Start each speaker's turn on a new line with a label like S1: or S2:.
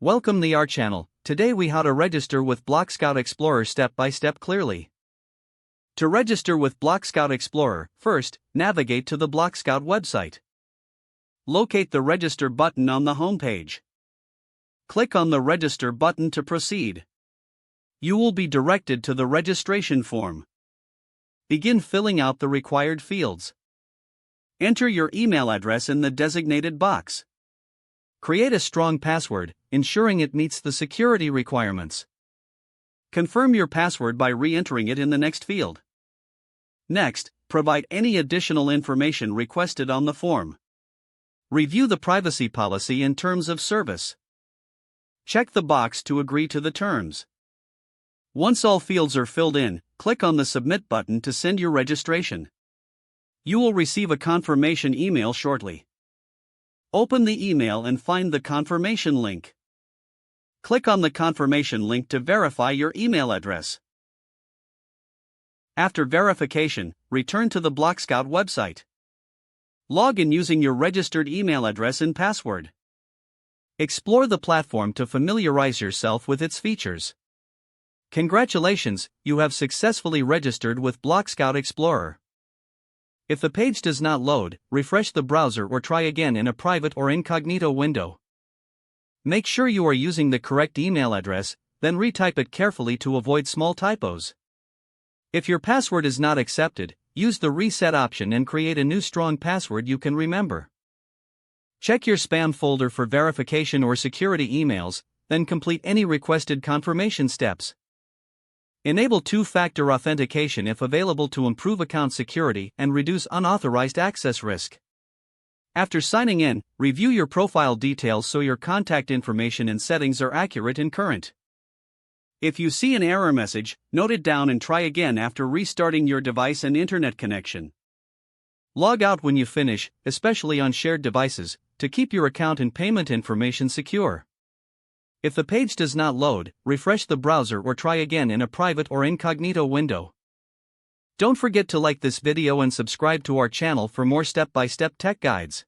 S1: Welcome to our channel. Today we how to register with BlockScout Explorer step by step clearly. To register with BlockScout Explorer, first, navigate to the BlockScout website. Locate the register button on the home page. Click on the register button to proceed. You will be directed to the registration form. Begin filling out the required fields. Enter your email address in the designated box. Create a strong password, ensuring it meets the security requirements. Confirm your password by re-entering it in the next field. Next, provide any additional information requested on the form. Review the privacy policy and terms of service. Check the box to agree to the terms. Once all fields are filled in, click on the Submit button to send your registration. You will receive a confirmation email shortly. Open the email and find the confirmation link. Click on the confirmation link to verify your email address. After verification, return to the BlockScout website. Log in using your registered email address and password. Explore the platform to familiarize yourself with its features. Congratulations, you have successfully registered with BlockScout Explorer. If the page does not load, refresh the browser or try again in a private or incognito window. Make sure you are using the correct email address, then retype it carefully to avoid small typos. If your password is not accepted, use the reset option and create a new strong password you can remember. Check your spam folder for verification or security emails, then complete any requested confirmation steps. Enable two-factor authentication if available to improve account security and reduce unauthorized access risk. After signing in, review your profile details so your contact information and settings are accurate and current. If you see an error message, note it down and try again after restarting your device and internet connection. Log out when you finish, especially on shared devices, to keep your account and payment information secure. If the page does not load, refresh the browser or try again in a private or incognito window. Don't forget to like this video and subscribe to our channel for more step-by-step tech guides.